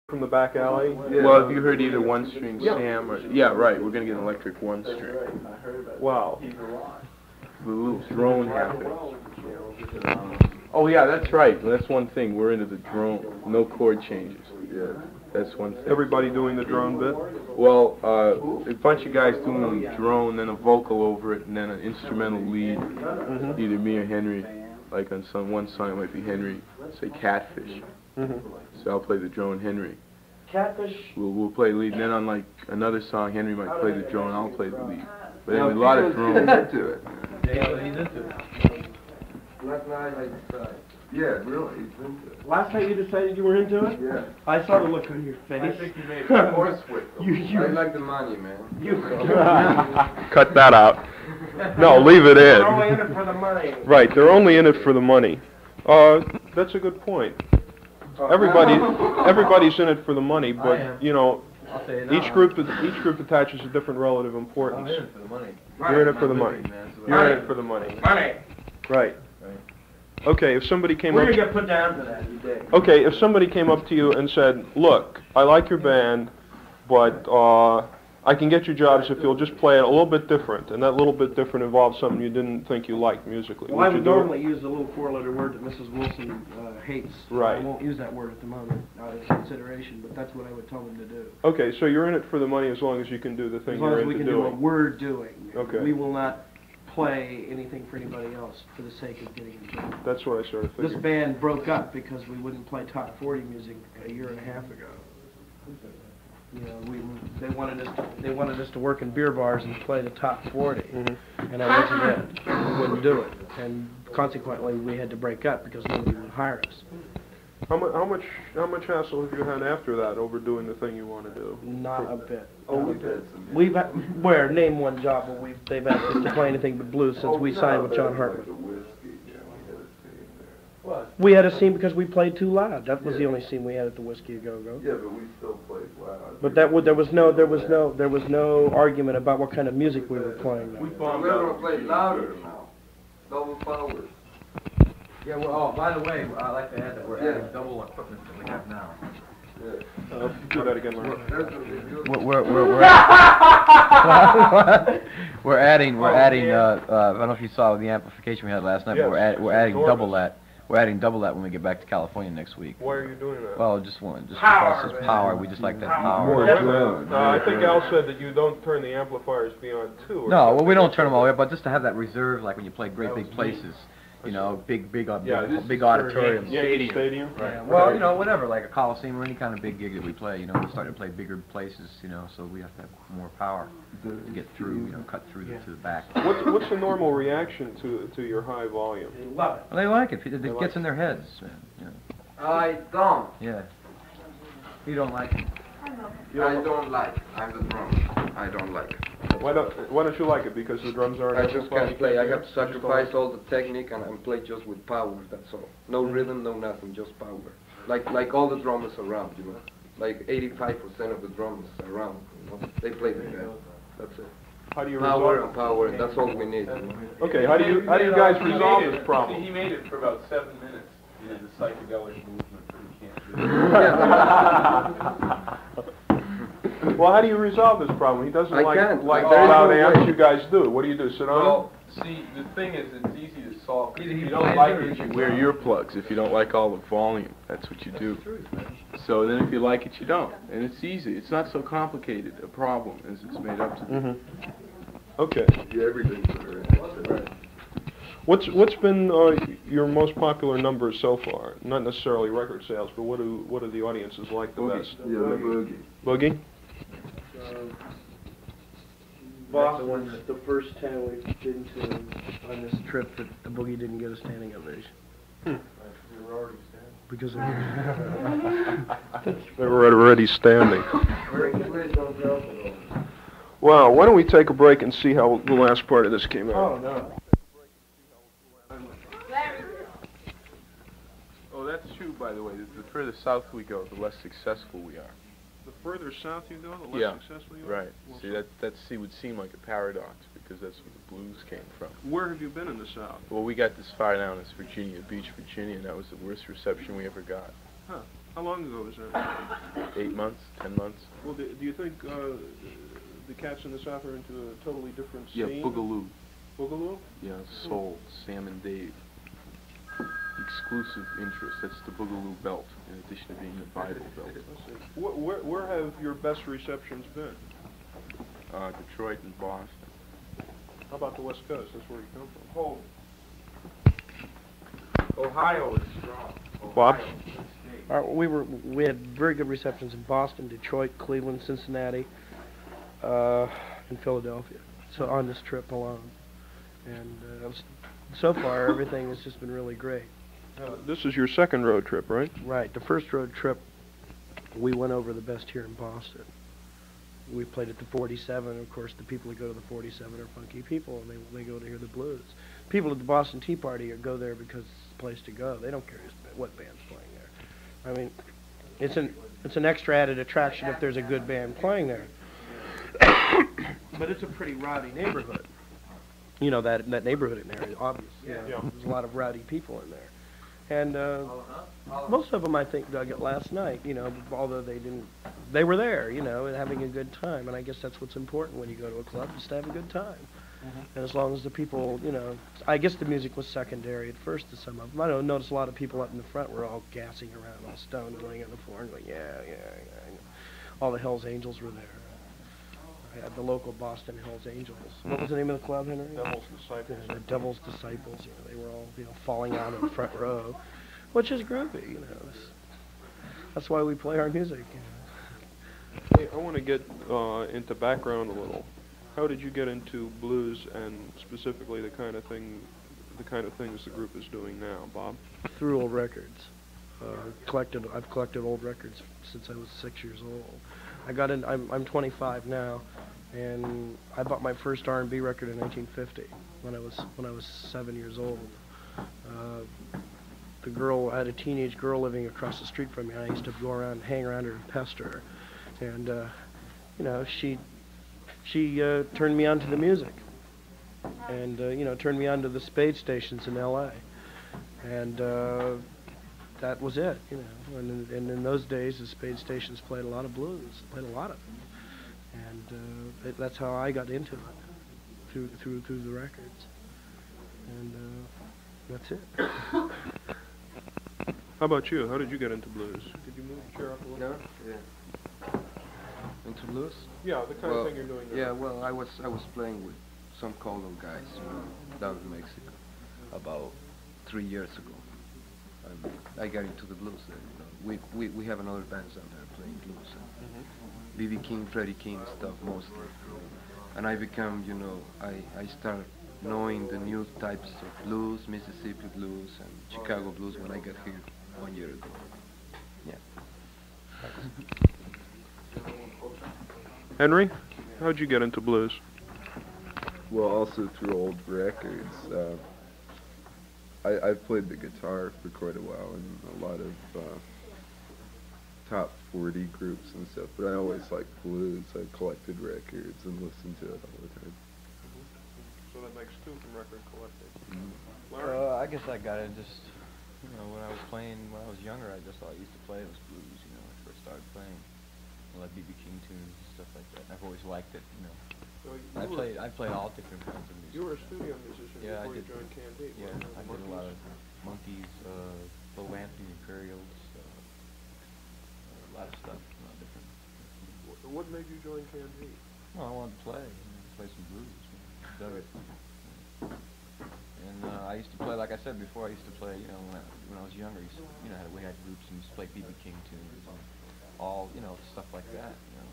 from the back alley? Yeah. Well, have you heard either one string Sam or... Yeah, right, we're going to get an electric one string. Wow. The little drone happening. Oh yeah, that's right. That's one thing. We're into the drone. No chord changes. Yeah, that's one thing. Everybody doing the drone bit? Well, a bunch of guys doing the drone, then a vocal over it, and then an instrumental lead. Either me or Henry. Like on one song it might be Henry, say Catfish. So I'll play the drone, Henry. Catfish? We'll play lead, and then on like another song Henry might play the drone, I'll play the lead. But anyway, a lot of drone. Into it. Yeah, he's into it. Last night I decided. Yeah, really, he's into it. Last night you decided you were into it? Yeah. I saw the look on your face. I think you made a horsewhip. I like the money, man. Cut that out. No, leave it in. They're only in it for the money. Right, they're only in it for the money. That's a good point. Everybody's in it for the money, but you know, each group attaches a different relative importance. I'm in it for the money. You're in it for the money. You're in it for the money. Money. Right. Okay, if somebody came We're up... going to get put down for that, you dig. Okay, if somebody came up to you and said, look, I like your band, but I can get you jobs if you'll just play it a little bit different, and that little bit different involves something you didn't think you liked musically. Well, I would normally use the little four-letter word that Mrs. Wilson hates. Right. I won't use that word at the moment, not as consideration, but that's what I would tell them to do. Okay, so you're in it for the money as long as you can do the thing you're into doing. As long as we can do what we're doing. Okay. We will not play anything for anybody else for the sake of getting in trouble. That's what I sort of figured. This band broke up because we wouldn't play top 40 music a year and a half ago. You know, they wanted us to work in beer bars and play the top 40, and I wasn't it. We wouldn't do it, and consequently we had to break up because nobody would hire us. How much hassle have you had after that over doing the thing you want to do? Not a bit. Oh, we've had some. We've had, where name one job where they've asked us to play anything but blues since we signed with John Hartman. We had a scene because we played too loud. That was the only scene we had at the Whiskey A Go Go. Yeah, but we still played loud. But there was no argument about what kind of music we were playing. We're gonna play louder now. Double power. Yeah, well, oh, by the way, I'd like to add that we're adding double equipment that we have now. Yeah. Do that again, Larry. We're adding, I don't know if you saw the amplification we had last night, but we're adding double that. We're adding double that when we get back to California next week. Why are you doing that? Well, just because it's power. We just like that power. I think Al said that you don't turn the amplifiers beyond 2. No, well, we don't turn them all the way up, but just to have that reserve, like when you play great big places. You know, big auditoriums. Yeah, stadium. Right. Yeah, well, you know, whatever, like a Coliseum or any kind of big gig that we play, you know, we're starting to play bigger places, you know, so we have to have more power to get through, you know, cut through to the back. What's the normal reaction to your high volume? They love it. Well, they like it. It gets in their heads. You know. I don't. Yeah. You don't like it. I don't like it. I'm the drummer. I don't like it. Why don't you like it? Because the drums aren't I just can't play. I got to sacrifice all the technique and I play just with power, that's all. No rhythm, no nothing, just power. Like all the drummers around, you know. Like 85% of the drummers around, you know. They play the band. That's it. How do you power and power, and that's all we need, you know. Okay, how do you guys resolve this problem? He made it for about 7 minutes. You know, the psychedelic movement, but he can't do it. Well, how do you resolve this problem? He doesn't like there's loud no amps. way. You guys do. What do you do? Sit on Well, see, the thing is, it's easy to solve. If you don't like it, you wear earplugs. If you don't like all the volume, that's what you do. So then if you like it, you don't. And it's easy. It's not so complicated a problem as it's made up to be. Okay. Yeah, everything's right. What's been your most popular numbers so far? Not necessarily record sales, but what do the audiences like the best? Yeah, the boogie. Boogie? Boston's the first town we've been to on this trip that the Boogie didn't get a standing ovation. Because of they were already standing. Well, why don't we take a break and see how the last part of this came out? Oh, no. Oh, that's true, by the way. The further south we go, the less successful we are. The further south you go, the less successful you are? Right. See, that would seem like a paradox, because that's where the blues came from. Where have you been in the South? Well, we got this far down as Virginia Beach, Virginia, and that was the worst reception we ever got. Huh. How long ago was that? 8 months, 10 months. Well, do you think the cats in the South are into a totally different Yeah, scene? Boogaloo. Boogaloo? Yeah, Soul, Sam and Dave. Exclusive interest. That's the Boogaloo belt, in addition to being the Bible belt. I see. Where have your best receptions been? Detroit and Boston. How about the West Coast? That's where you come from. Ohio is strong. Bob? We had very good receptions in Boston, Detroit, Cleveland, Cincinnati, and Philadelphia. So on this trip alone, and so far everything has just been really great. This is your second road trip, right? Right. The first road trip, we went over the best here in Boston. We played at the 47. Of course, the people that go to the 47 are funky people, and they go to hear the blues. People at the Boston Tea Party go there because it's the place to go. They don't care what band's playing there. I mean, it's an extra added attraction if there's a good band playing there. But it's a pretty rowdy neighborhood. You know, that neighborhood in there, obviously. Yeah. There's a lot of rowdy people in there. And most of them, I think, dug it last night, you know, although they were there, you know, and having a good time. And I guess that's what's important when you go to a club, is to have a good time. And as long as the people, you know, I guess the music was secondary at first to some of them. I don't notice a lot of people up in the front were all gassing around, all stoned, laying on the floor and going, yeah. All the Hells Angels were there. I had the local Boston Hells Angels. What was the name of the club, Henry? Devil's Disciples. The Devil's Disciples. You know, they were all, you know, falling out in the front row, which is groovy. You know, that's why we play our music. You know. Hey, I want to get into background a little. How did you get into blues, and specifically the kind of things the group is doing now, Bob? Through old records. I've collected old records since I was 6 years old. I'm 25 now, and I bought my first R&B record in 1950 when I was 7 years old. I had a teenage girl living across the street from me, and I used to go around and hang around her and pester her, and you know, she turned me on to the music, and you know, turned me on to the Spade stations in L.A. and that was it, you know. And in those days, the Spade stations played a lot of blues, played a lot of it, and that's how I got into it, through the records, and that's it. How about you? How did you get into blues? Could you move the chair up a little? No? Yeah. Into blues? Yeah, the kind of thing you're doing now. Yeah, well, I was playing with some Colo guys, you know, down in Mexico about 3 years ago. And I got into the blues there, you know. We have another bands down there playing blues. B.B. King, Freddie King stuff mostly. And I become, you know, I start knowing the new types of blues, Mississippi blues and Chicago blues when I got here 1 year ago. Yeah. Henry, how'd you get into blues? Well, also through old records. I've played the guitar for quite a while in a lot of top 40 groups and stuff, but I always liked blues. I collected records and listened to it all the time. So that makes two from record collecting. I guess I got it just, you know, when I was younger, I just all I used to play was blues, you know, when I first started playing. Like B.B. King tunes and stuff like that. I've always liked it, you know. So I played all different kinds of music. You were a studio musician before you joined Candide. Yeah, I did a lot of Monkeys, Low Anthony Imperials, a lot of stuff, a lot of different. What made you join Candide? Well, I wanted to play, you know, play some blues. You know, dug it. And I used to play, like I said before, I used to play, you know, when I was younger, we had groups and we used to play B.B. King tunes and all, you know, stuff like that, you know.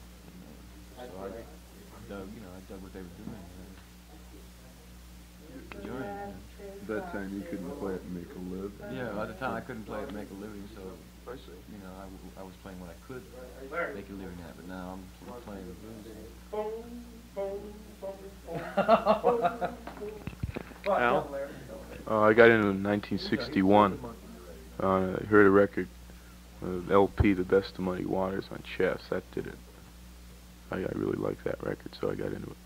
So I dug what they were doing. Enjoying it. At that time you couldn't play it and make a living. Yeah, at the time I couldn't play it and make a living, so, I see. you know, I was playing what I could make a living at, but now I'm playing the blues. Al? I got into it in 1961. I heard a record, LP, The Best of Muddy Waters on Chess. That did it. I really liked that record, so I got into it.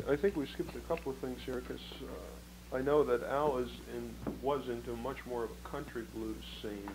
I think we skipped a couple of things here, because I know that Al was into much more of a country blues scene.